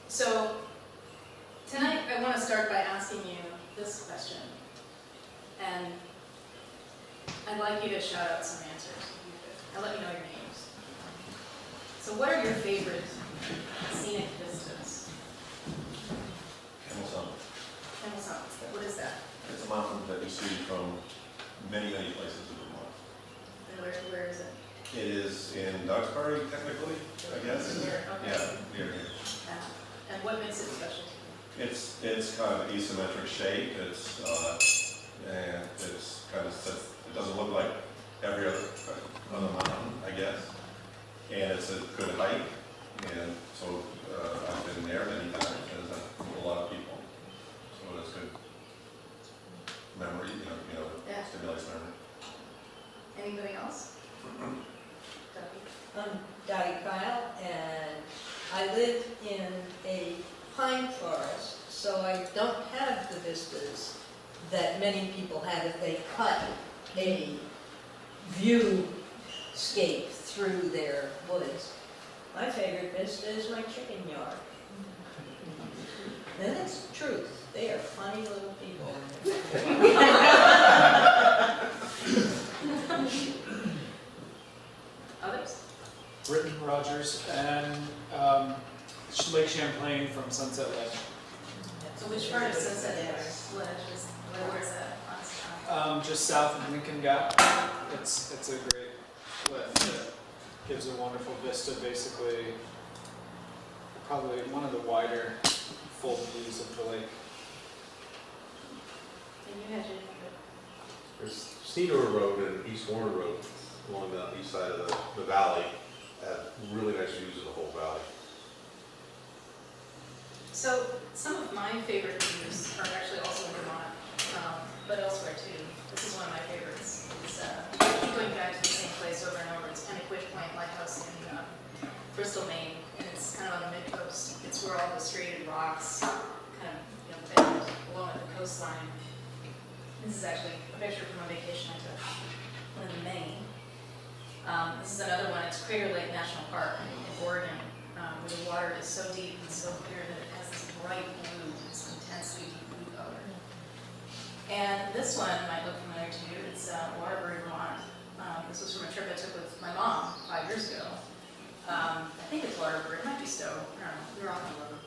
So tonight I want to start by asking you this question, and I'd like you to shout out some answers. I'll let you know your names. So what are your favorite scenic vistas? Camel Summit. Camel Summit. What is that? It's a mountain that you see from many, many places in Vermont. And where is it? It is in Duxbury, technically, I guess. Here, okay. Yeah, near here. And what makes it special to you? It's kind of asymmetric shape. And it's kind of, it doesn't look like every other mountain, I guess. And it's a good height. And so I've been there many times, and a lot of people. So it's good memory, Yeah. stimulates memory. Anybody else? I'm Dottie Kyle, and I live in a pine forest, so I don't have the vistas that many people have if they cut a viewscape through their woods. My favorite vista is my chicken yard. And that's the truth. They are funny little people. Others? Britton Rogers and Lake Champlain from Sunset Ledge. So which part of Sunset Ledge is, where is that on Just south of Lincoln Gap. It's a great lift that gives a wonderful vista, basically probably one of the wider full views of the lake. And you had your favorite? There's Cedar Road and East Warner Road along the east side of the valley. Have really nice views of the whole valley. So some of my favorite views are actually also in Vermont, but elsewhere too. This is one of my favorites. It's going back to the same place over and over. It's Pennequid Point Lighthouse in Bristol, Maine, and it's kind of on the mid-coast. It's where all the striated rocks kind of bend along the coastline. This is actually a picture from a vacation I took in Maine. This is another one. It's Crater Lake National Park in Oregon, where the water is so deep and so clear that it has this bright blue, this intensely deep blue color. And this one might look familiar to you. It's Waterbury, Vermont. This was from a trip I took with my mom 5 years ago. I think it's Waterbury. It might be Stowe. I don't know. We were on the road.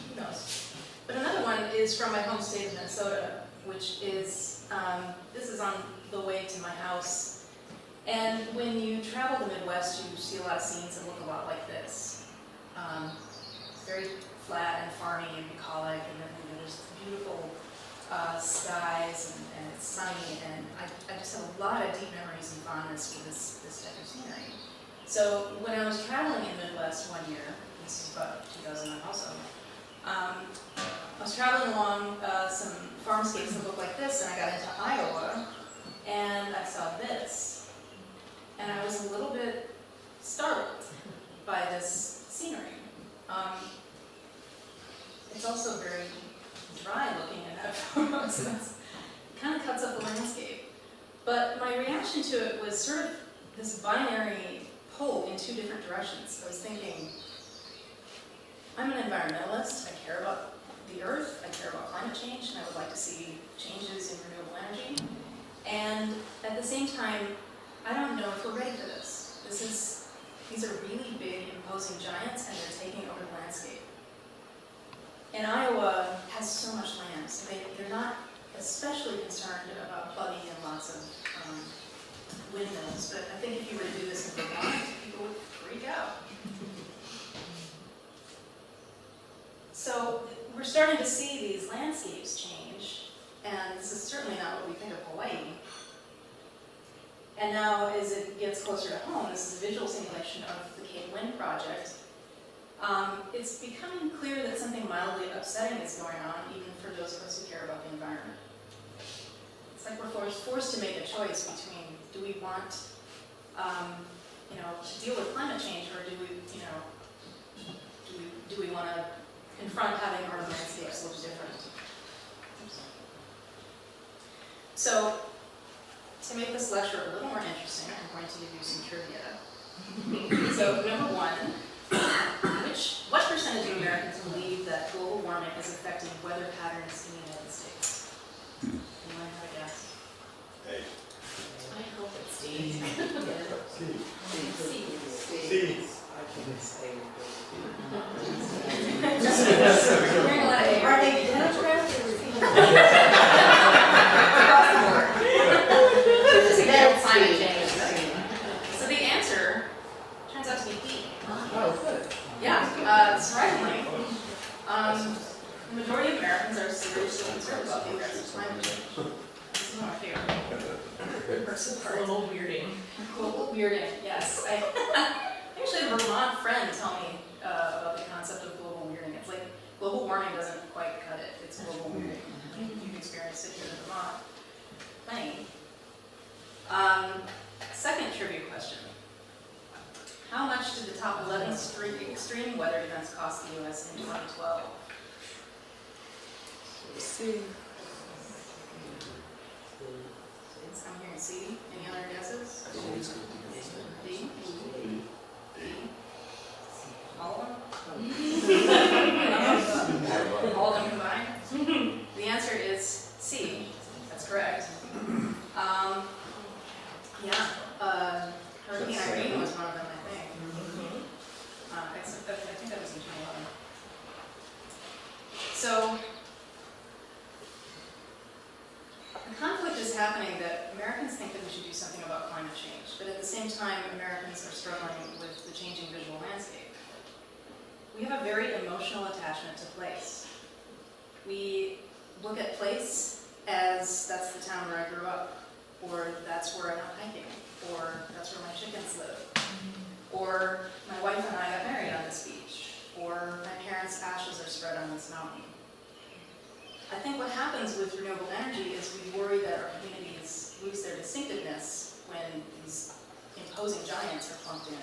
Who knows? But another one is from my home state of Minnesota, which is, this is on the way to my house. And when you travel the Midwest, you see a lot of scenes that look a lot like this. It's very flat and farmy and bucolic, and then there's beautiful skies, and it's sunny, and I just have a lot of deep memories and fondness for this type of scenery. So when I was traveling in the Midwest one year, this is about 2009 also, I was traveling along some farmscapes that look like this, and I got into Iowa, and I saw this. And I was a little bit startled by this scenery. It's also very dry looking in that photo, so it kind of cuts up the landscape. But my reaction to it was sort of this binary pull in two different directions. I was thinking, I'm an environmentalist, I care about the earth, I care about climate change, and I would like to see changes in renewable energy. And at the same time, I don't know if we're ready for this. These are really big, imposing giants, and they're taking over the landscape. And Iowa has so much land, so they're not especially concerned about plugging in lots of windmills. But I think if you were to do this in Vermont, people would freak out. So we're starting to see these landscapes change, and this is certainly not what we think of Hawaii. And now, as it gets closer to home, this is a visual simulation of the Cape Wind project. It's becoming clear that something mildly upsetting is going on, even for those of us who care about the environment. It's like we're forced to make a choice between, do we want, to deal with climate change, or do we want to confront having our landscapes look different? So, to make this lecture a little more interesting, I'm going to give you some trivia. So, number one, what percentage is affecting weather patterns in the United States? Anyone have a guess? Hey, I hope it's D. Hearing a lot of Are A. they Democrats or Across the board. Just again, climate change. So the answer turns out to be B. Oh, good. Yeah, surprisingly, the majority of Americans are seriously concerned about the effects of climate change. This is one of my favorite parts. Global weirding. Global weirding, yes. I actually had a Vermont friend tell me about the concept of global weirding. It's like global warming doesn't quite cut it. It's global weirding. You've experienced it here in Vermont. Plenty. Second trivia question. How much did the top 11 extreme weather events cost the U.S. in 2012? I'm hearing C. Any other guesses? D? All of them? All of them combined? The answer is C. That's correct. Hurricane Irene was one of them, I think. I think that was in 2011. So, the conflict is happening that Americans think that we should do something about climate change, but at the same time, Americans are struggling with the changing visual landscape. We have a very emotional attachment to place. We look at place as that's the town where I grew up, or that's where I'm out hiking, or that's where my chickens live, or my wife and I got married on this beach, or my parents' ashes are spread on this mountain. I think what happens with renewable energy is we worry that our communities lose their distinctiveness when these imposing giants are plunked in.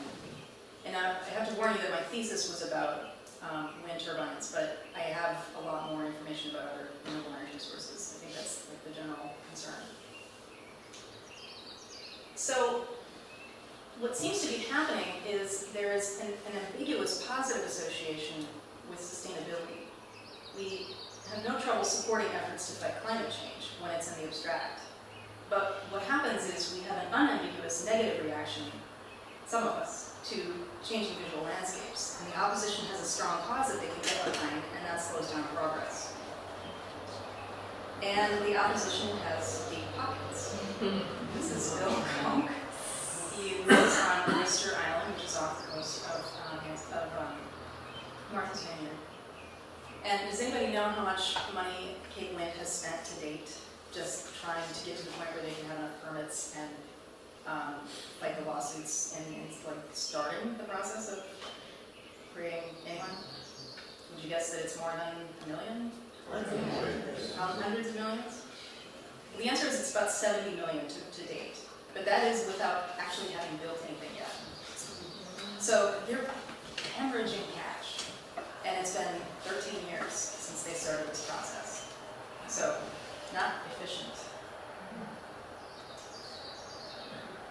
And I have to warn you that my thesis was about wind turbines, but I have a lot more information about other renewable energy sources. I think that's like the general concern. So what seems to be happening is there is an ambiguous positive association with sustainability. We have no trouble supporting efforts to fight climate change when it's in the abstract. But what happens is we have an unambiguous negative reaction, some of us, to changing visual landscapes. And the opposition has a strong cause that they can get behind, and that slows down progress. And the opposition has deep pockets. This is Bill Conk. He lives on Oyster Island, which is off the coast of Martha's Vineyard. And does anybody know how much money Cape Wind has spent to date just trying to get to the point where they can have enough permits and fight the lawsuits and like starting the process of creating anyone? Would you guess that it's more than $1 million? Hundreds of millions? The answer is it's about 70 million to date, but that is without actually having built anything yet. So they're hemorrhaging cash, and it's been 13 years since they started this process. So, not efficient.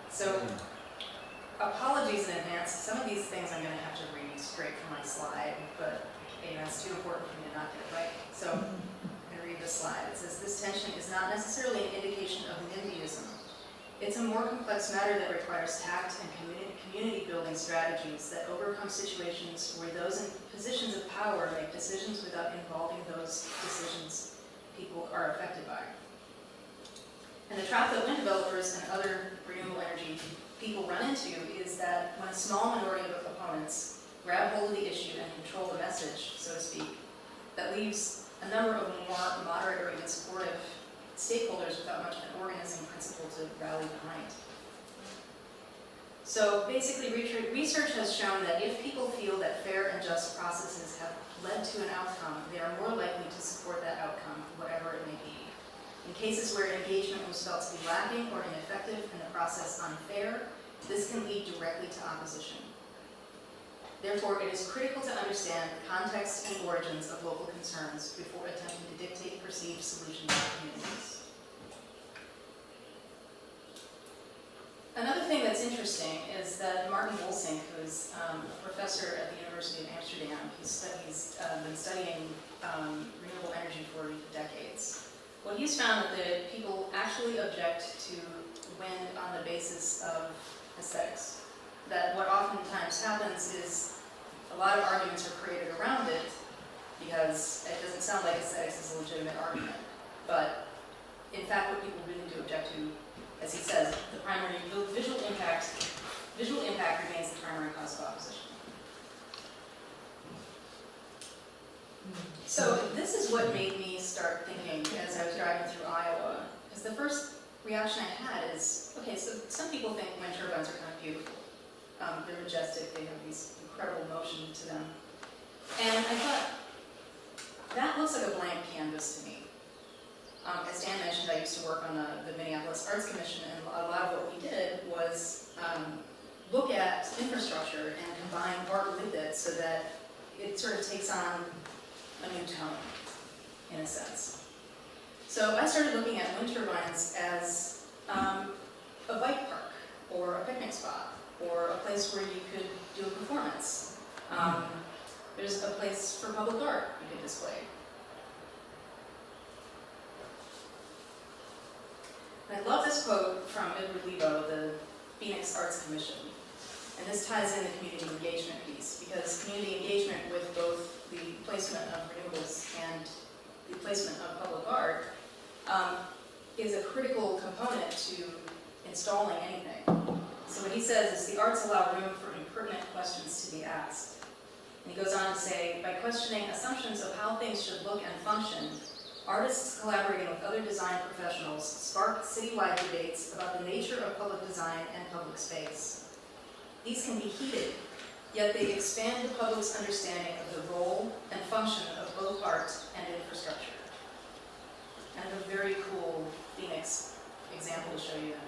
So, apologies in advance. Some of these things I'm going to have to read straight from my slide, but it's too important for me to not get it right. So, I'm going to read this slide. It says, this tension is not necessarily an indication of NIMBYism. It's a more complex matter that requires tact and community building strategies that overcome situations where those in positions of power make decisions without involving those decisions people are affected by. And the trap that wind developers and other renewable energy people run into is that when a small minority of opponents grab hold of the issue and control the message, so to speak, that leaves a number of more moderate or even supportive stakeholders without much of an organizing principle to rally behind. So basically, research has shown that if people feel that fair and just processes have led to an outcome, they are more likely to support that outcome, whatever it may be. In cases where engagement was felt to be lacking or ineffective and the process unfair, this can lead directly to opposition. Therefore, it is critical to understand the context and origins of local concerns before attempting to dictate perceived solutions to communities. Another thing that's interesting is that Martin Wolsink, who's a professor at the University of Amsterdam, he's been studying renewable energy for decades. What he's found is that people actually object to wind on the basis of aesthetics. That what oftentimes happens is a lot of arguments are created around it because it doesn't sound like aesthetics is a legitimate argument. But in fact, what people really do object to, as he says, the primary visual impact remains the primary cause of opposition. So this is what made me start thinking as I was driving through Iowa. Because the first reaction I had is, okay, so some people think wind turbines are kind of beautiful. They're majestic, they have these incredible motion to them. And I thought, that looks like a blank canvas to me. As Dan mentioned, I used to work on the Minneapolis Arts Commission, and a lot of what we did was look at infrastructure and combine art with it so that it sort of takes on a new tone, in a sense. So I started looking at wind turbines as a bike park, or a picnic spot, or a place where you could do a performance. There's a place for public art you could display. And I love this quote from Edward Lebo, the Phoenix Arts Commission. And this ties in the community engagement piece, because community engagement with both the placement of renewables and the placement of public art is a critical component to installing anything. So what he says is the arts allow room for impertinent questions to be asked. And he goes on to say, by questioning assumptions of how things should look and function, artists collaborating with other design professionals spark citywide debates about the nature of public design and public space. These can be heated, yet they expand the public's understanding of the role and function of both art and infrastructure. And a very cool Phoenix example to show you in a bit.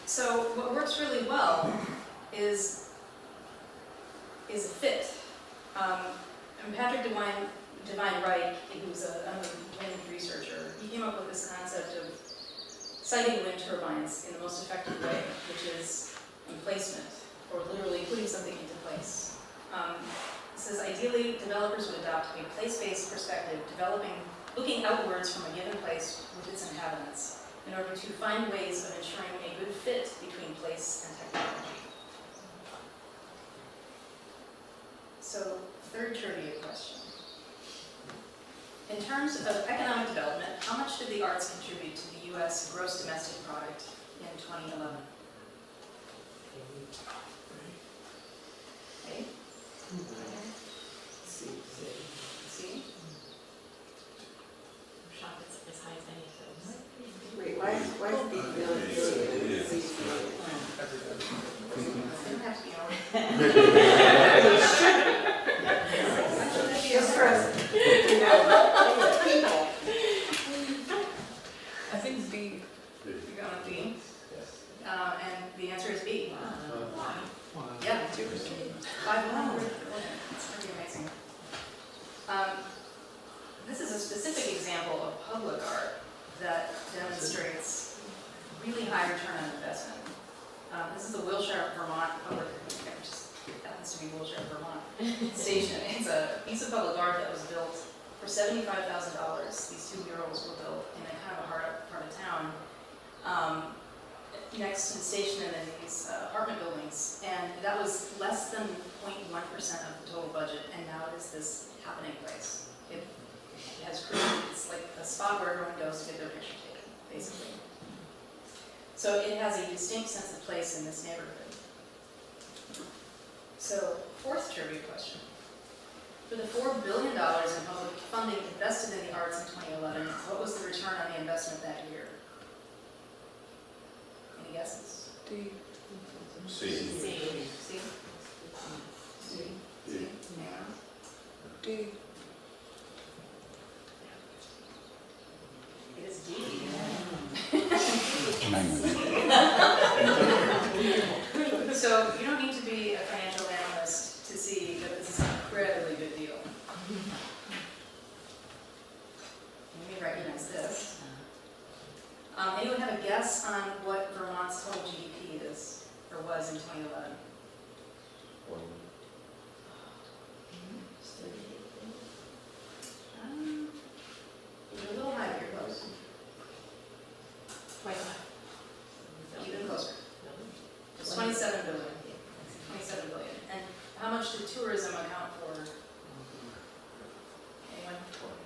So what works really well is a fit. And Patrick Devine Wright, who's a wind researcher, he came up with this concept of siting wind turbines in the most effective way, which is in placement, or literally putting something into place. It says, ideally, developers would adopt a place-based perspective, looking outwards from a given place with its inhabitants, in order to find ways of ensuring a good fit between place and technology. So, third trivia question. In terms of economic development, how much did the arts contribute to the U.S. gross domestic product in 2011? A? C? I'm shocked it's as high as any of those. Wait, why is the really Doesn't have to be all. Just for us, people. I think B. You're going with B. And the answer is B. Yeah, 2%. 500. It's pretty amazing. This is a specific example of public art that demonstrates really high return on investment. This is the Wilshire, Vermont public, which happens to be Wilshire, Vermont station. It's a piece of public art that was built for $75,000. These two murals were built in a kind of a part of town, next to the station and then these apartment buildings. And that was less than 0.1% of the total budget, and now it is this happening place. It has created, it's like a spot where everyone goes to get their picture taken, basically. So it has a distinct sense of place in this neighborhood. So, fourth trivia question. For the $4 billion in public funding invested in the arts in 2011, what was the return on the investment that year? Any guesses? C. C? C? Anyone? D. It is D. So you don't need to be a financial analyst to see that this is an incredibly good deal. You may recognize this. tourism account for? Anyone?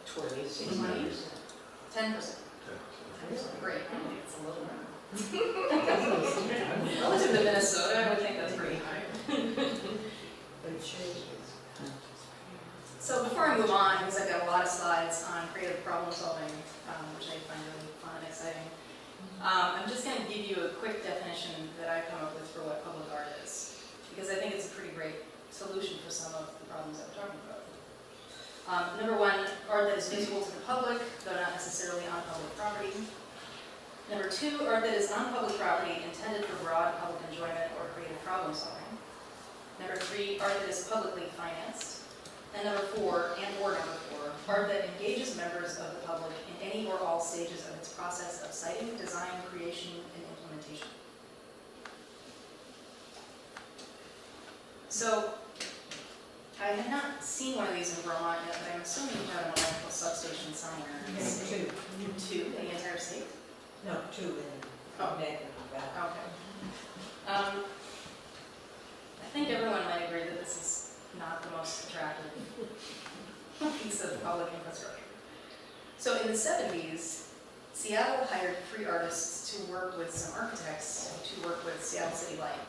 20. 10%. Great, I think it's a little more. Relative to Minnesota, I would think that's pretty high. So before I move on, because I've got a lot of slides on creative problem solving, which I find really fun and exciting, I'm just going to give you a quick definition that I've come up with for what public art is, because I think it's a pretty great solution for some of the problems that we're talking about. Number one, art that is visible to the public, though not necessarily on public property. Number two, art that is on public property intended for broad public enjoyment or creative problem solving. Number three, art that is publicly financed. And number four, art that engages members of the public in any or all stages of its process of siting, design, creation, and implementation. So, I have not seen one of these in Vermont yet, but I'm assuming you have an electrical substation somewhere. Yes, two. Two in the entire state? No, 2 in Oh. Negative Valley. Okay. I think everyone might agree that this is not the most attractive piece of public infrastructure. So in the 70s, Seattle hired 3 artists to work with some architects to work with Seattle City Light.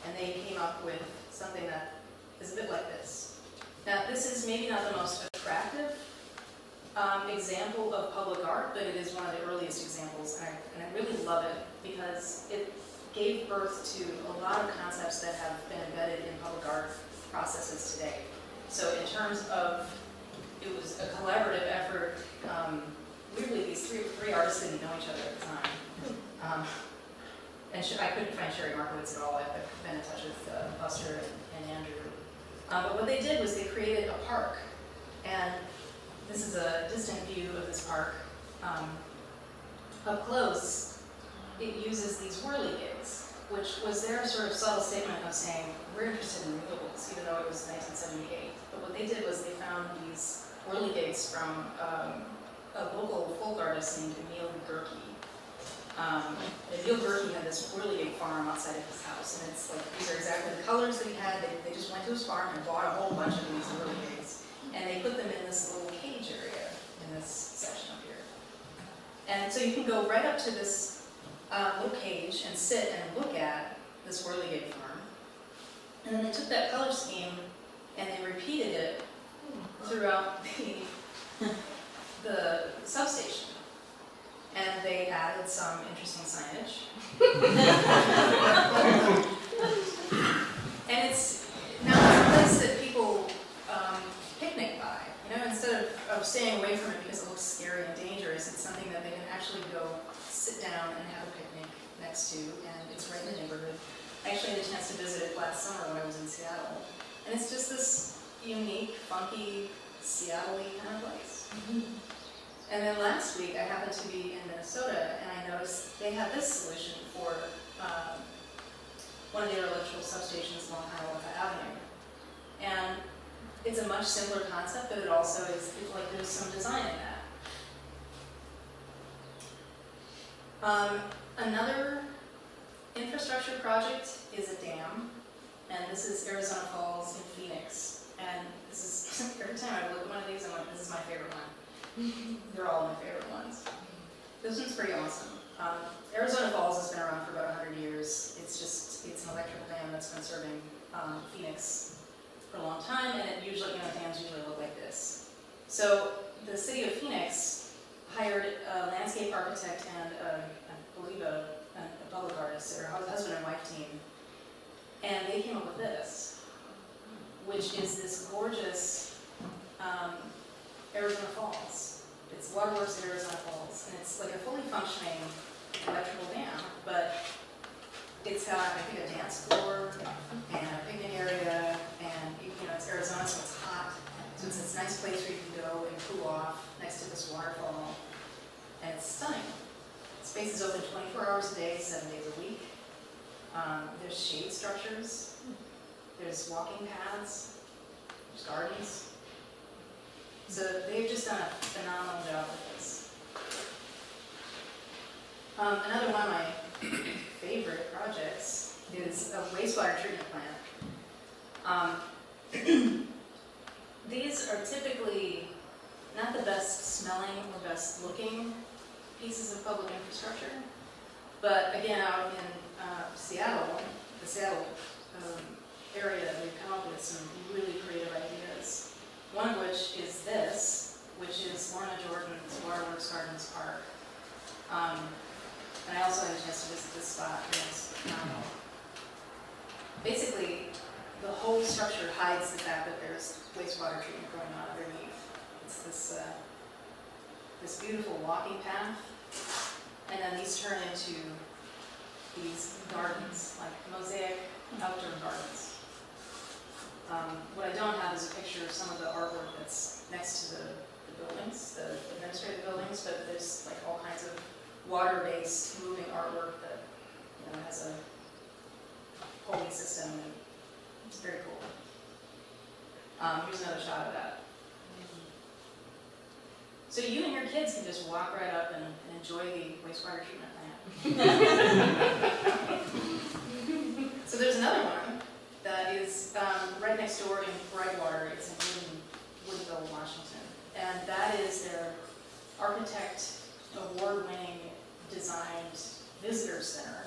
And they came up with something that is a bit like this. Now, this is maybe not the most attractive example of public art, but it is one of the earliest examples, and I really love it because it gave birth to a lot of concepts that have been embedded in public art processes today. So in terms of, it was a collaborative effort. Weirdly, these three artists didn't know each other at the time. And I couldn't find Sherry Markowitz at all. I've been in touch with Buster and Andrew. But what they did was they created a park. And this is a distant view of this park. Up close, it uses these whirligigs, which was their sort of subtle statement of saying, we're interested in renewables, even though it was 1978. But what they did was they found these whirligigs from a local folk artist named Emil Gerke. Emil Gerke had this whirligig farm outside of his house, and it's like, these are exactly the colors that he had. They just went to his farm and bought a whole bunch of these whirligigs, and they put them in this little cage area in this section up here. And so you can go right up to this little cage and sit and look at this whirligig farm. And then they took that color scheme and they repeated it throughout the substation. And they added some interesting signage. And it's now it's a place that people picnic by. You know, instead of staying away from it because it looks scary and dangerous, it's something that they can actually go sit down and have a picnic next to, and it's right in the neighborhood. I actually had a chance to visit it last summer when I was in Seattle. And it's just this unique, funky, Seattle-y kind of place. And then last week, I happened to be in Minnesota, and I noticed they had this solution for one of their electrical substations along Hiawatha Avenue. And it's a much simpler concept, but it also is, it's like there's some design in that. Another infrastructure project is a dam, and this is Arizona Falls in Phoenix. And this is, every time I look at one of these, I'm like, this is my favorite one. They're all my favorite ones. This one's pretty awesome. Arizona Falls has been around for about 100 years. It's an electrical dam that's been serving Phoenix for a long time, and it usually, dams usually look like this. So the city of Phoenix hired a landscape architect and I believe a public artist, or a husband and wife team, and they came up with this, which is this gorgeous Arizona Falls. It's waterworks at Arizona Falls, and it's like a fully functioning electrical dam, but it's got, I think, a dance floor and a picnic area, and it's Arizona, so it's hot, so it's this nice place where you can go and cool off next to this waterfall, and it's stunning. The space is open 24 hours a day, 7 days a week. There's shade structures, there's walking paths, there's gardens. So they've just done a phenomenal job with this. Another one of my favorite projects is a wastewater treatment plant. These are typically not the best smelling or best looking pieces of public infrastructure, but again, out in Seattle, the Seattle area, we've come up with some really creative ideas. One of which is this, which is Lorna Jordan's Waterworks Gardens Park. And I also had a chance to visit this spot, and it's phenomenal. Basically, the whole structure hides the fact that there's wastewater treatment going on underneath. It's this beautiful walking path, and then these turn into these gardens, like mosaic outdoor gardens. What I don't have is a picture of some of the artwork that's next to the buildings, the administrative buildings, but there's like all kinds of water-based moving artwork that has a holding system, and it's very cool. Here's another shot of that. So you and your kids can just walk right up and enjoy the wastewater treatment plant. So there's another one that is right next door in Brightwater. It's in Woodville, Washington. And that is their architect award-winning designed visitor center.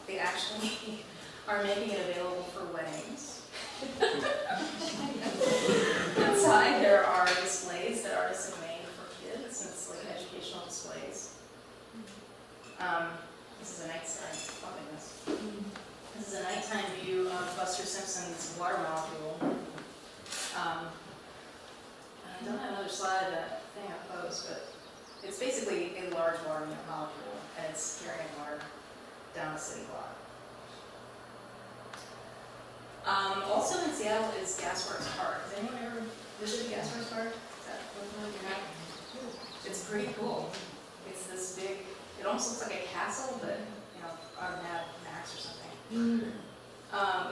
They actually are making it available for weddings. Inside there are displays that artists have made for kids, and it's like educational displays. This is a This is a nighttime view of Buster Simpson's water molecule. I don't have another slide of that thing I posed, but it's basically a large water molecule, and it's carrying water down the city block. Also in Seattle is Gasworks Park. Has anyone ever visited Gasworks Park? Is that what you're at? It's pretty cool. It's this big, it almost looks like a castle, but out of Mad Max or something.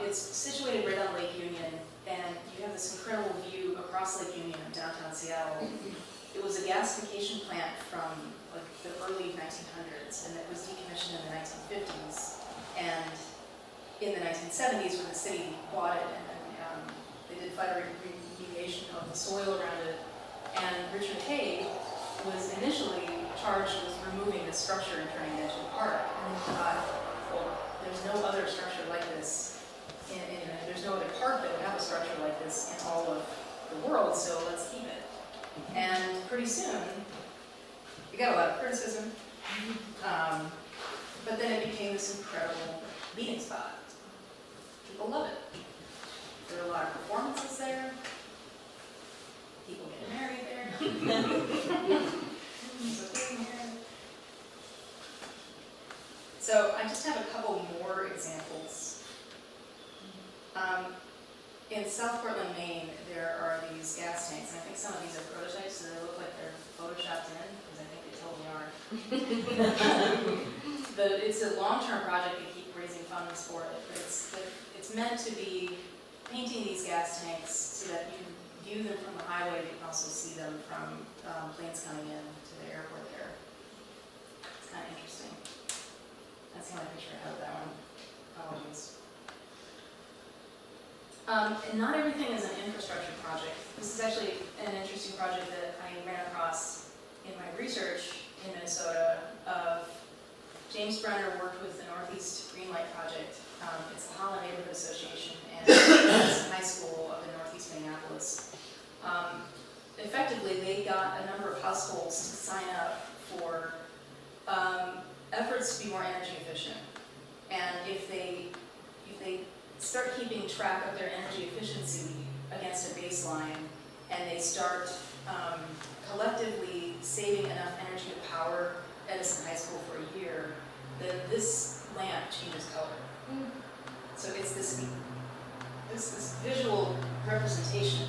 It's situated right on Lake Union, and you have this incredible view across Lake Union in downtown Seattle. It was a gasification plant from like the early 1900s, and it was decommissioned in the 1950s. And in the 1970s, when the city bought it, and then they did fire remediation of the soil around it, and Richard Haugh was initially charged with removing the structure and turning it into a park. And he thought, well, there's no other structure like this. There's no other park that would have a structure like this in all of the world, so let's keep it. And pretty soon, we got a lot of criticism, but then it became this incredible meeting spot. People love it. There are a lot of performances there. People get married there. So I just have a couple more examples. In South Portland, Maine, there are these gas tanks, and I think some of these are prototypes, so they look like they're photoshopped in, because I think they totally are. But it's a long-term project. They keep raising funds for it, but it's meant to be painting these gas tanks so that you can view them from the highway, but you can also see them from planes coming in to the airport there. It's kind of interesting. That's the only picture I have of that one. Apologies. And not everything is an infrastructure project. This is actually an interesting project that I ran across in my research in Minnesota. James Brenner worked with the Northeast Greenlight Project. It's the Haugh Neighborhood Association and it's a high school up in Northeast Minneapolis. Effectively, they got a number of households to sign up for efforts to be more energy efficient. And if they start keeping track of their energy efficiency against a baseline, and they start collectively saving enough energy to power Edison High School for a year, then this lamp changes color. So it's this visual representation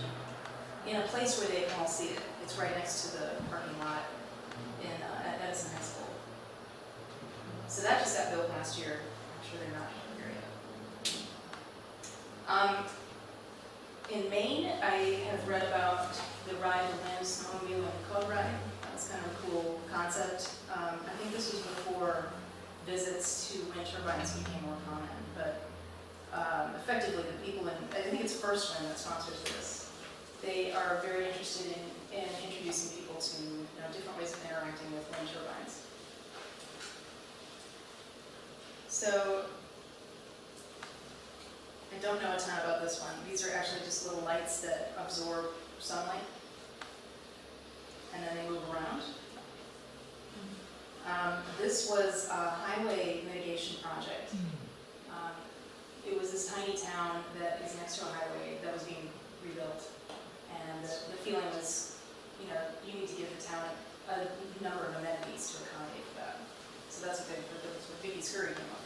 in a place where they can all see it. It's right next to the parking lot at Edison High School. So that just got built last year. I'm sure they're not here yet. In Maine, I have read about the ride to land snowmobile and code ride. That's kind of a cool concept. I think this was before visits to wind turbines became more common, but effectively the people in, I think it's first one that sponsors this. They are very interested in introducing people to different ways of interacting with wind turbines. So I don't know a ton about this one. These are actually just little lights that absorb sunlight, and then they move around. This was a highway mitigation project. It was this tiny town that is next to a highway that was being rebuilt, and the feeling was, you need to give the town a number of amenities to accommodate for that. So that's what Vicky Scurry came up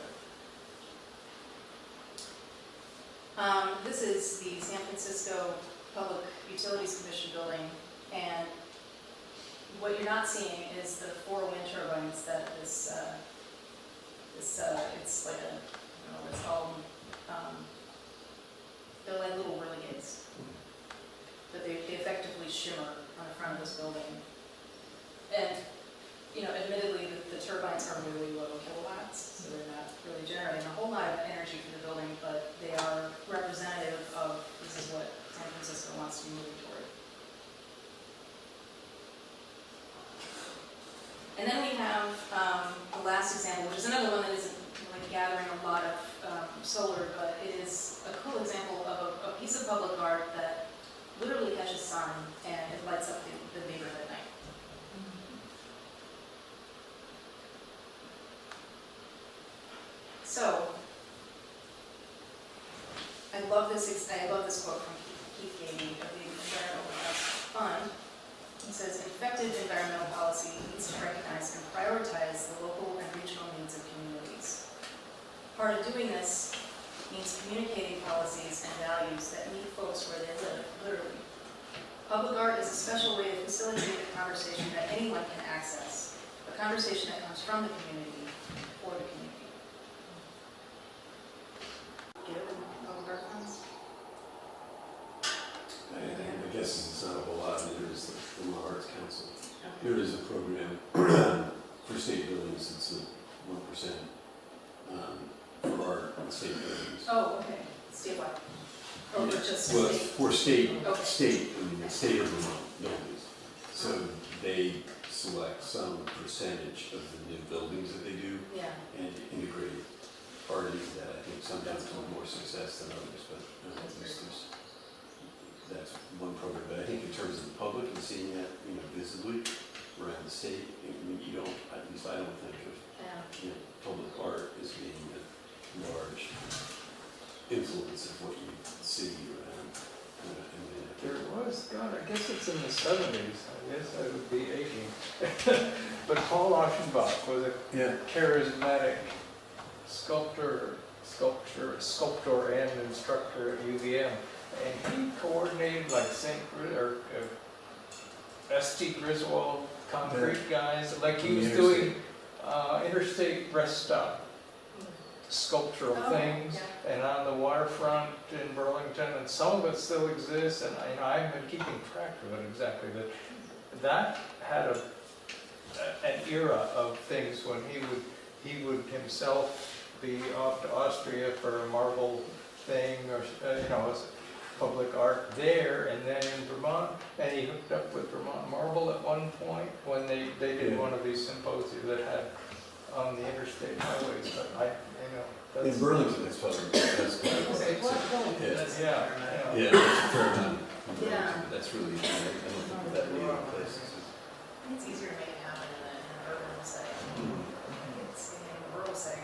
with. This is the San Francisco Public Utilities Commission building, and what you're not seeing is the 4 wind turbines that it's like a, I don't know what it's called, they're like little whirligigs, but they effectively shimmer on the front of this building. And, admittedly, the turbines are really low kilowatts, so they're not really generating a whole lot of energy for the building, but they are representative of this is what San Francisco wants to be moving toward. And then we have the last example, which is another one that isn't really gathering a lot of solar, but it is a cool example of a piece of public art that literally catches sun and it lights up the neighborhood at night. So, I love this quote from Keith Gady of the Environmental Fund. It says, effective environmental policy needs to recognize and prioritize the local and regional needs of communities. Part of doing this means communicating policies and values that meet folks where they live, literally. Public art is a special way to facilitate a conversation that anyone can access, a conversation that comes from the community, for the community. Get it with public art funds? I guess it's not a whole lot. There is the Vermont Arts Council. Okay. There is a program for state buildings. It's a 1% for art in state buildings. Oh, okay. Statewide. Or just Well, state? for state, Okay. the state of Vermont buildings. So they select some percentage of the new buildings that they do Yeah. and integrate art into that. I think sometimes with more success than others, but that's one program. But I think in terms of the public and seeing that, visibly around the state, you don't, at least I don't think of, Yeah. public art as being a large influence of what you see around. There was, God, I guess it's in the 70s, I guess I would be aging. But Paul Aschenbach was a charismatic sculptor and instructor at UVM. And he coordinated like St. Griswold concrete guys, like he was doing interstate rest stop sculptural things, Yeah. and on the waterfront in Burlington, and some of it still exists, and I've been keeping track of it exactly. That had an era of things when he would himself be off to Austria for a marble thing, or as public art there, and then in Vermont, and he hooked up with Vermont Marble at one point when they did one of these symposia that had on the interstate highways. But In Burlington, that's probably, Okay, yeah. yeah, that's a fair amount. Yeah. That's really, I don't think that many other places. I think it's easier to make it happen in an urban setting. It's in a rural setting.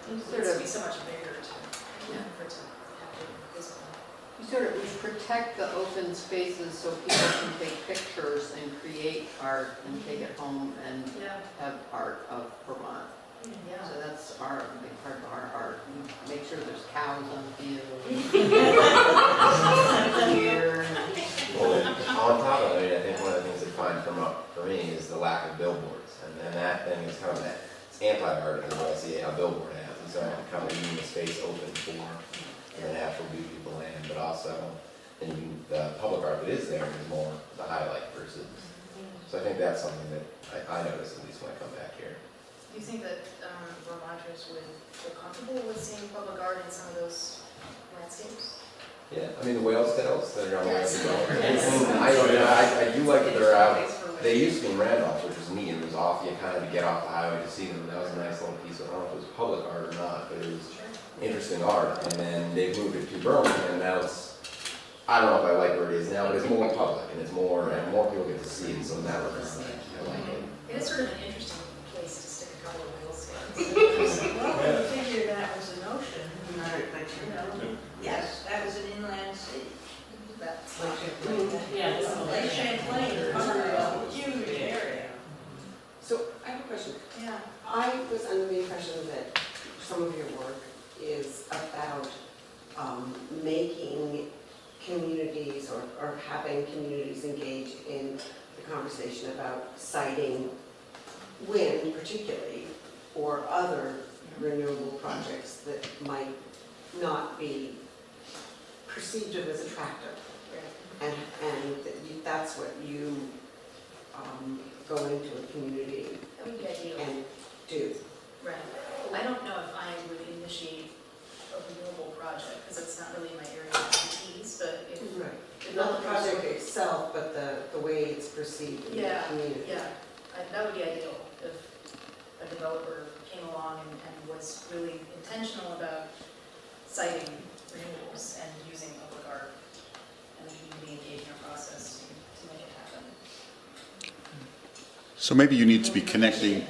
You It sort needs to of, be so much bigger for it to have to be visible. we protect the open spaces so people can take pictures and create art and take it home and Yeah. have art of Vermont. Yeah. So that's a big part of our art. We make sure there's cows on the field. Deer. Well, on top of it, I think one of the things that find come up for me is the lack of billboards. And then that thing is kind of that, it's anti-art is what I see a billboard as. So kind of leaving the space open for the natural beauty of the land, but also the public art that is there is more the highlight versus. So I think that's something that I notice at least when I come back here. Do you think that Vermonters would feel comfortable with seeing public art in some of those landscapes? Yeah, I mean, the whales tails that are on the way up Yes. the hill. Yes. I do like that they're out. They used to be in Randolph, which was neat. It was off, you kind of get off the highway to see them. That was a nice little piece. I don't know if it was public art or not, but it was interesting art. And then they moved it to Burlington, and now it's, I don't know if I like where it is now, but it's more public and it's more, and more people get to see it. So in that regard, I like it. It is sort of an interesting place to stick a couple of wheel skins. Well, we figured that was an ocean, you know, yes, that was an inland sea. That's Yeah, this is Lake Champlain covered a huge area. So I have a question. yeah. I was under the impression that some of your work is about making communities or having communities engage in the conversation about citing wind particularly or other renewable projects that might not be perceived of as attractive. And that's what you go into a community That would be ideal. and do. Right. I don't know if I would initiate a renewable project, because it's not really my area of expertise, but if Right. Not the project itself, but the way it's perceived in the Yeah, community. yeah, that would be ideal, if a developer came along and was really intentional about citing renewables and using public art and the community engaging our process to make it happen. So maybe you need to be connecting,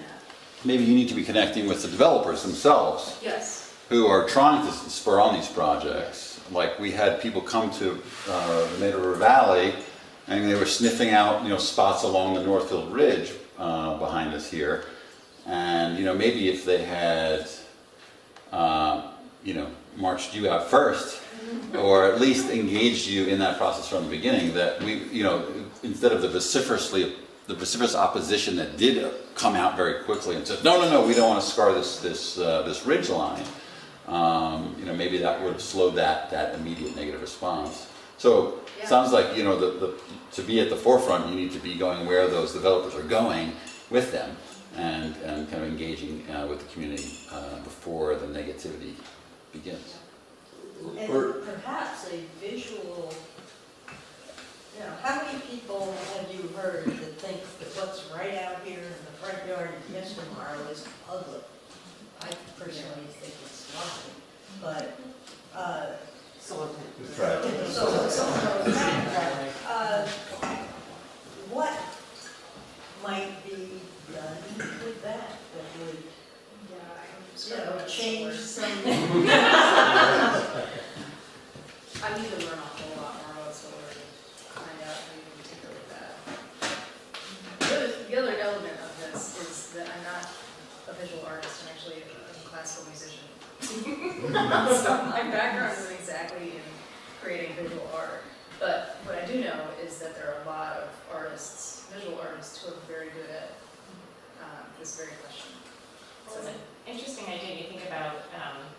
maybe you need to be connecting with the developers themselves Yes, who are trying to spur on these projects. Like we had people come to the Nader River Valley and they were sniffing out, spots along the Northfield Ridge behind us here. And, maybe if they had, marched you out first, or at least engaged you in that process from the beginning, that we, instead of the vociferous opposition that did come out very quickly and said, no, we don't want to scar this ridge line. Maybe that would have slowed that immediate negative response. So it sounds like, to be at the forefront, you need to be going where those developers are going with them and kind of engaging with the community before the negativity begins. And perhaps a visual, how many people have you heard that think that what's right out here in the front yard of Yestermorrow is ugly? I personally think it's lovely, but, Solar It's right. what might be done with that would, change some? I need to learn a whole lot more about solar to find out how you can tinker with that. The other element of this is that I'm not a visual artist, I'm actually a classical musician. So my background isn't exactly in creating visual art, but what I do know is that there are a lot of artists, visual artists, who are very good at this very question. So it's an interesting idea. You think about,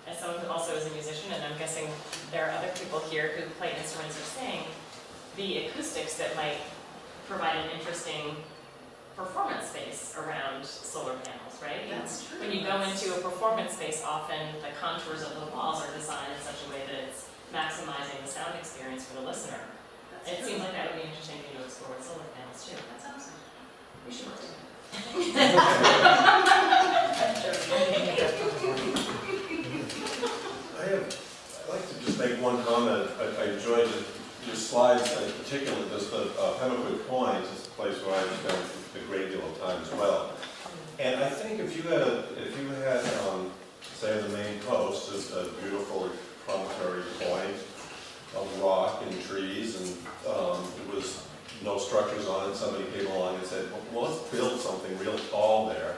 as someone who also is a musician, and I'm guessing there are other people here who play instruments, are saying the acoustics that might provide an interesting performance space around solar panels, right? That's true. When you go into a performance space, often the contours of the walls are designed in such a way that it's maximizing the sound experience for the listener. It seems like that would be an interesting thing to explore with solar panels too. That's awesome. We should look at it. I'd like to just make one comment. I enjoyed your slides, in particular, just the Pembroke Point is a place where I've spent a great deal of time as well. And I think if you had, say, the main coast, a beautiful promontory point of rock and trees, and it was no structures on it, somebody came along and said, well, let's build something real tall there.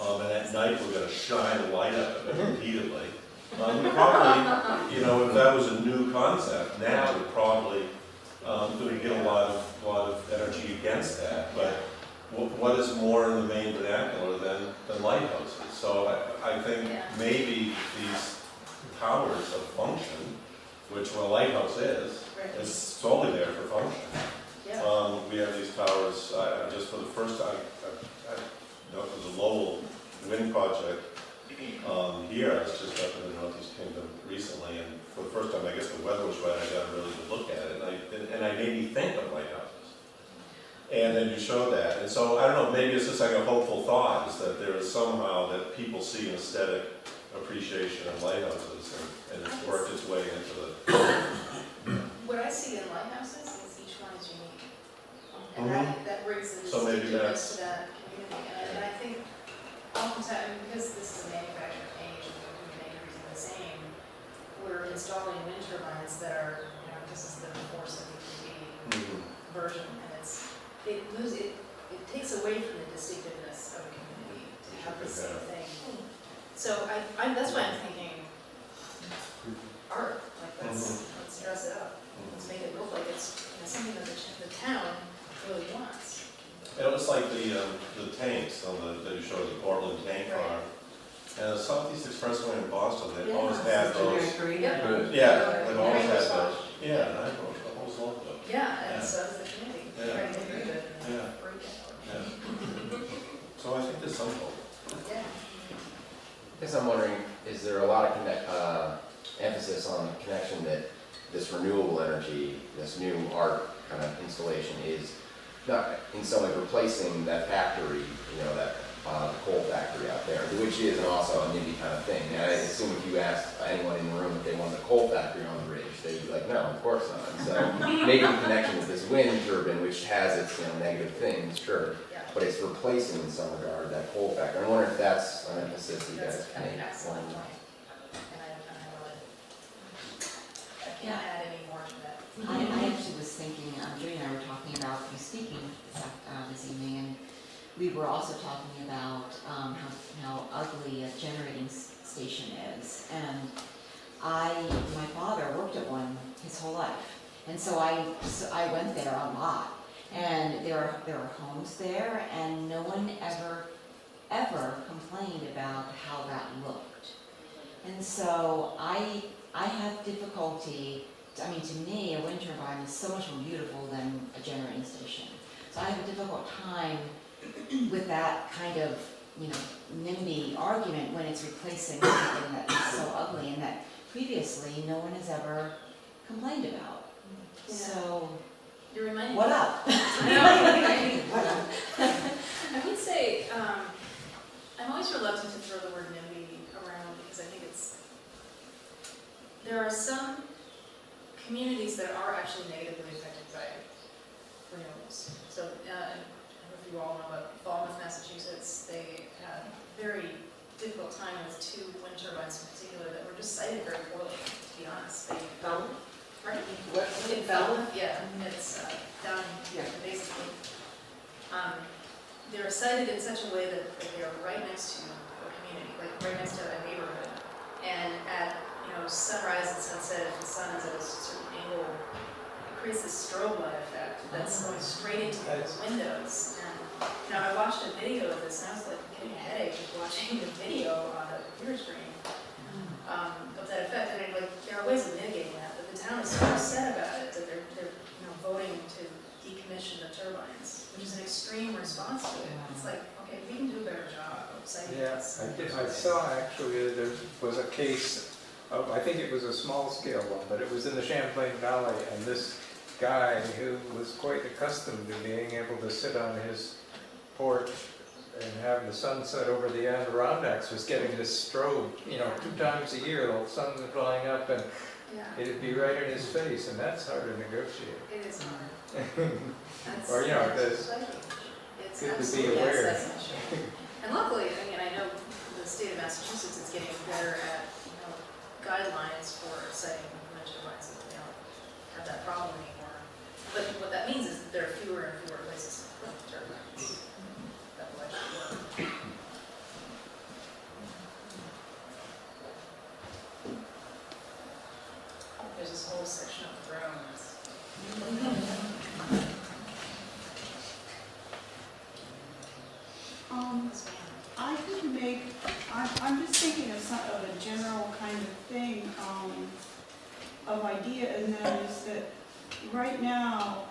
And at night, we're going to shine a light up at it repeatedly. We probably, if that was a new concept, now we probably would get a lot of energy against that. But what is more in the main vernacular than lighthouses? So I think maybe these towers of function, which what a lighthouse is solely there for function. We have these towers, just for the first time, for the Lowell wind project here, I was just up in the Northeast Kingdom recently, and for the first time, I guess the weather was right, I got a made me think of lighthouses. And then you show that, and so, I don't know, maybe it's just like a hopeful thought, is that there is somehow that people see an aesthetic appreciation of lighthouses, and it's worked its way into the, What I see in lighthouses is each one is unique. And that brings the So maybe distinctiveness to that community. And I think oftentimes, because this is a manufactured age and we can make everything the same, we're installing wind turbines that are, this is the force of the PV version, and it takes away from the distinctiveness of a community to have the same thing. So that's why I'm thinking art, like let's dress it up. Let's make it look like it's something that the town really wants. it was like the tanks on that you showed, the Portland tank farm. And the Southeast Expressway in Boston, they always had those. Yeah, they've always had those. Yeah, and I've always loved those. Yeah, and so does the community. Yeah. Right, they agree with it, and they Yeah. break it. Yeah. So I think there's some hope. Yeah. I guess I'm wondering, is there a lot of emphasis on the connection that this renewable energy, this new art kind of installation is not in some way replacing that factory, that the coal factory out there, which is also a NIMBY kind of thing. And I assume if you asked anyone in the room if they wanted a coal factory on the ridge, they'd be like, no, of course not. And so making the connection with this wind turbine, which has its negative things, sure, Yeah. but it's replacing in some regard that coal factory. I wonder if that's an emphasis that you That's guys an make. excellent point. And I can't add any more to that. I actually was thinking, Judy and I were talking about you speaking this evening, and we were also talking about how ugly a generating station is. And my father worked at one his whole life, and so I went there a lot. And there are homes there, and no one ever complained about how that looked. And so I have difficulty. I mean, to me, a wind turbine is so much more beautiful than a generating station. So I have a difficult time with that kind of, NIMBY argument when it's replacing something that is so ugly and that previously no one has ever complained about. Yeah. So, You're reminding what me. up? What up? I would say, I'm always reluctant to throw the word NIMBY around because I think there are some communities that are actually negatively affected by renewables. So, I don't know if you all know about Falmouth, Massachusetts, they had a very difficult time with 2 wind turbines in particular that were just sited very poorly, to be honest. Falmouth? Pardon? What? In Falmouth, yeah, it's down here, basically. They're sited in such a way that they're right next to a community, like right next to a neighborhood. And at sunrise and sunset, if the sun is at a certain angle, it creates this strobe light effect that's going straight into people's windows. And I watched a video of this, and I was like getting a headache just watching the video on a computer screen of that effect. And there are ways of mitigating that, but the town is so upset about it that they're voting to decommission the turbines, which is an extreme response to it. It's like, okay, we can do a better job of citing Yeah, this. I saw actually there was a case of, I think it was a small scale one, but it was in the Champlain Valley, and this guy who was quite accustomed to being able to sit on his porch and have the sunset over the Adirondacks was getting this strobe, 2 times a year, the sun was flying up and Yeah, it'd be right in his face, and that's hard to negotiate. it is hard. That's, Or, it's good to be absolutely, aware. that's an issue. And luckily, I know the state of Massachusetts is getting better at, guidelines for citing wind turbines, so they don't have that problem anymore. But what that means is that there are fewer and fewer places to put turbines that will actually work. There's this whole section of drones. I could make, I'm just thinking of a general kind of thing, of idea, and that is that right now,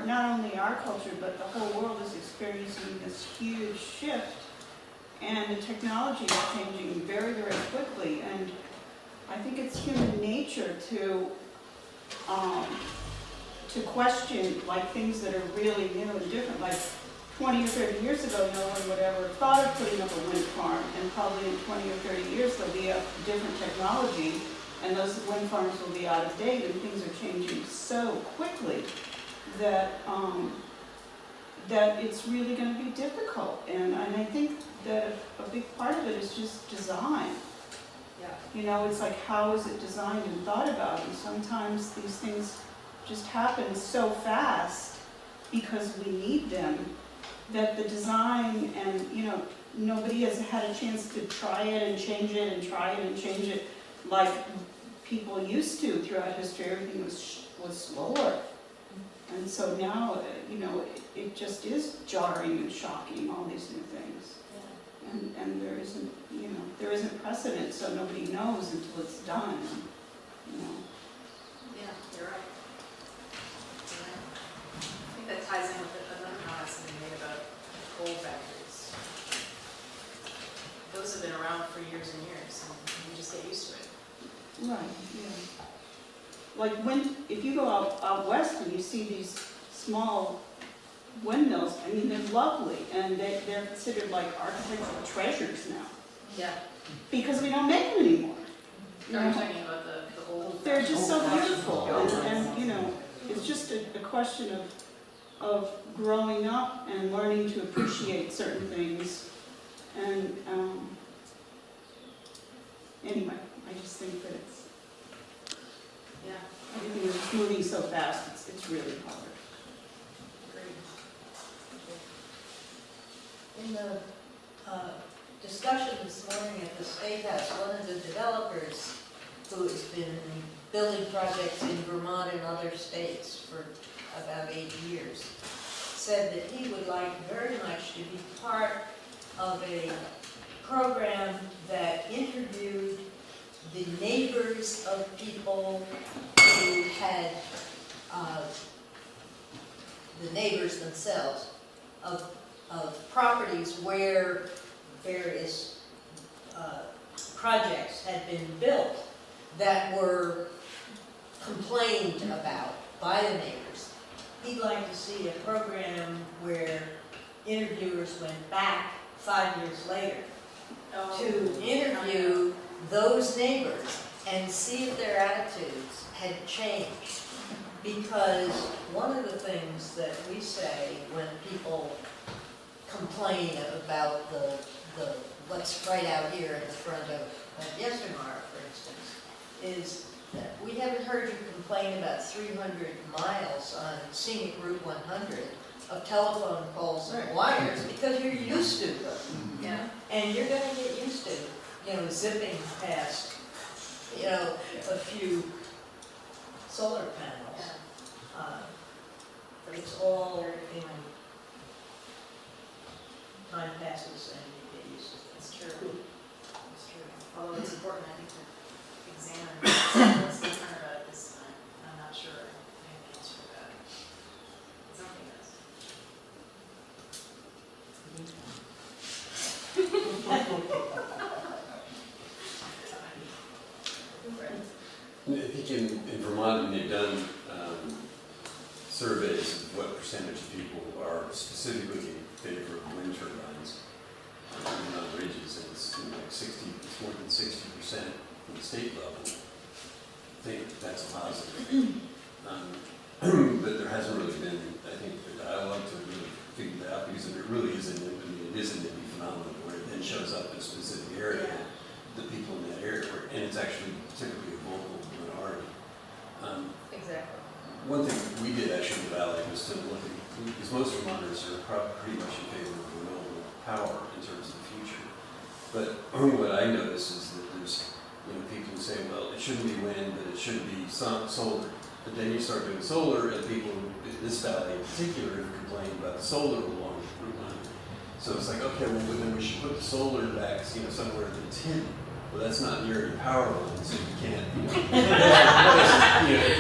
not only our culture, but the whole world is experiencing this huge shift, and the technology is changing very, very quickly, and I think it's human nature to to question like things that are really new and different, like 20 or 30 years ago, no one would ever have thought of putting up a wind farm, and probably in 20 or 30 years there'll be a different technology, and those wind farms will be out of date, and things are changing so quickly that that it's really going to be difficult. And I think that a big part of it is just design. Yeah. You know, it's like, how is it designed and thought about? And sometimes these things just happen so fast because we need them, that the design and, you know, nobody has had a chance to try it and change it and try it and change it like people used to throughout history. Everything was slower. And so now, you know, it just is jarring and shocking, all these new things. And there isn't, you know, there isn't precedent, so nobody knows until it's done, you know. Yeah, you're right. I think that ties in with another comment somebody made about coal factories. Those have been around for years and years, and you just get used to it. Right, yeah. Like if you go out west and you see these small windmills, I mean, they're lovely, and they're considered like architectural treasures now, Yeah. because we don't make them anymore. Are you talking about the old? They're just so beautiful, and you know, it's just a question of growing up and learning to appreciate certain things. And anyway, I just think that Yeah, everything is moving so fast, it's really hard. agreed. In the discussion this morning at the State House, one of the developers who has been building projects in Vermont and other states for about 8 years said that he would like very much to be part of a program that interviewed the neighbors of people who had, the neighbors themselves, of properties where various projects had been built that were complained about by the neighbors. He'd like to see a program where interviewers went back 5 years later to interview those neighbors and see if their attitudes had changed. Because one of the things that we say when people complain about the what's right out here in the front of Yestermorrow, for instance, is that we haven't heard you complain about 300 miles on scenic Route 100 of telephone poles and wires, because you're used to them. Yeah. And you're gonna get used to, you know, zipping past, you know, a few solar panels. It's all, you know, time passes and you get used to it. It's true. It's true. Although it's important, I think, to examine what's different about it this time. I'm not sure I have an answer to that. Something does. I think in Vermont, they've done surveys of what percentage of people are specifically in favor of wind turbines on ridges, and it's like 60, it's more than 60% at the state level. I think that's a positive. But there hasn't really been, I think, the dialogue to really figure that out, because it really isn't, I mean, it is a NIMBY phenomenon where it then shows up in a specific area, the people in that area, and it's actually typically a vocal minority. Exactly. One thing we did actually in the valley was to look at, because most Vermonters are pretty much in favor of renewable power in terms of the future. But what I notice is that there's, you know, people who say, well, it shouldn't be wind, but it should be solar. But then you start doing solar, and people in this valley in particular have complained about the solar along Route 1. So it's like, okay, well, then we should put the solar back, you know, somewhere that's hidden. Well, that's not near any power line, so you can't, you know, it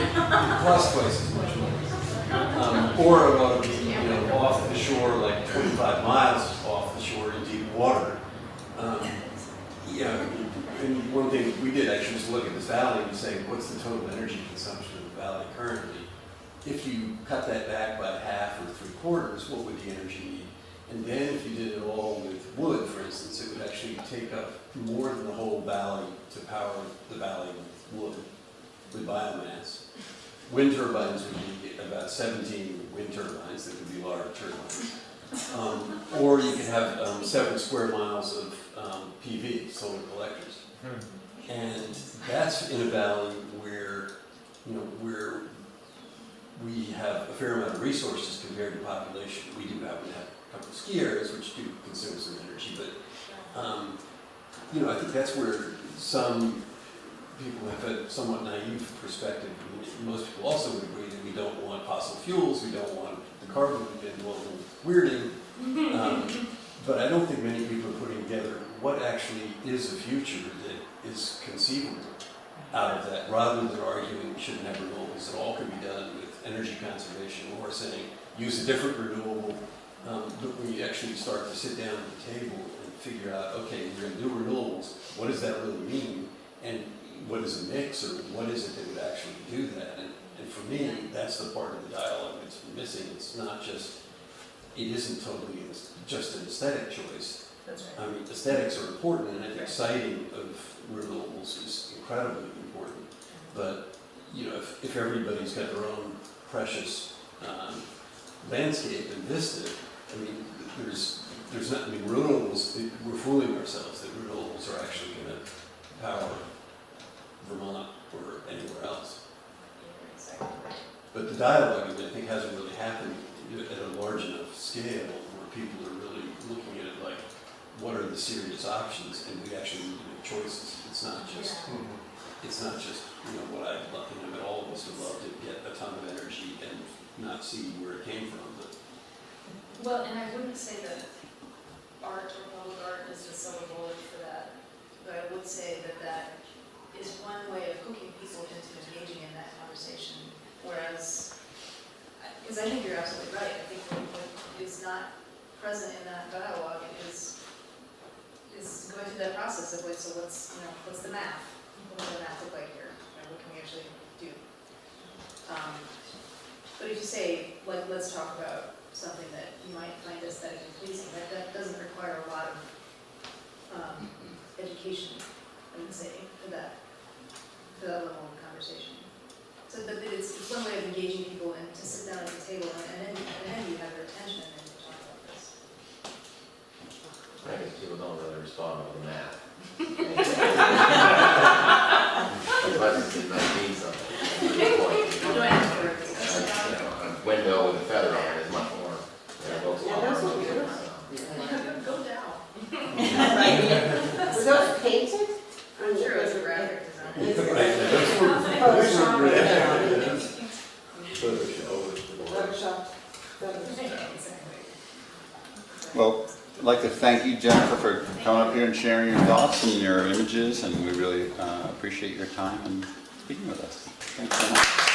costs twice as much money. Or it ought to be, you know, off the shore, like 25 miles off the shore in deep water. Yeah, and one thing we did actually was look at this valley and say, what's the total energy consumption of the valley currently? if you cut that back by half or 3/4, what would the energy need? And then if you did it all with wood, for instance, it would actually take up more than the whole valley to power the valley with wood, with biomass. Wind turbines would be about 17 wind turbines that would be large turbines. Or you could have 7 square miles of PV, solar collectors. And that's in a valley where, where we have a fair amount of resources compared to population. We do happen to have a couple of ski areas which do consume some energy, but I think that's where some people have a somewhat naive perspective. Most people also would agree that we don't want fossil fuels, we don't want the carbon and global weirding. But I don't think many people are putting together what actually is a future that is conceivable out of that, rather than arguing we shouldn't have renewables. It all can be done with energy conservation, or saying use a different renewable. But we actually start to sit down at the table and figure out, okay, we're going to do renewables. What does that really mean? And what is a mix, or what is it that would actually do that? And for me, that's the part of the dialogue that's missing. It's not just, it isn't totally just an aesthetic choice. That's right. I mean, aesthetics are important, and I think siting of renewables is incredibly important. But, if everybody's got their own precious landscape and vista, I mean, there's not, renewables, we're fooling ourselves that renewables are actually going to power Vermont or anywhere else. But the dialogue, I think, hasn't really happened at a large enough scale where people are really looking at it like, what are the serious options, and we actually need to make choices. It's not just, what I'd love, but all of us would love to get a ton of energy and not see where it came from. But Well, and I wouldn't say that art or public art is the silver bullet for that, but I would say that that is one way of hooking people into engaging in that conversation. Whereas, because I think you're absolutely right, I think what is not present in that dialogue is going through that process of like, so what's the math? What does the math look like here? What can we actually do? But if you say, like, let's talk about something that you might find aesthetically pleasing, that doesn't require a lot of education, I would say, for that level of conversation. So that it's one way of engaging people and to sit down at the table and then you have their attention and then you talk about this. I guess people don't really respond with the math. As much as it might mean something. What do I ask for? A window with a feather on it is much more. Those were beautiful. Go down. Were those painted? I'm sure it was a graphic design. Well, I'd like to thank you, Jennifer, for coming up here and sharing your thoughts and your images, and we really appreciate your time and speaking with us. Thanks so much.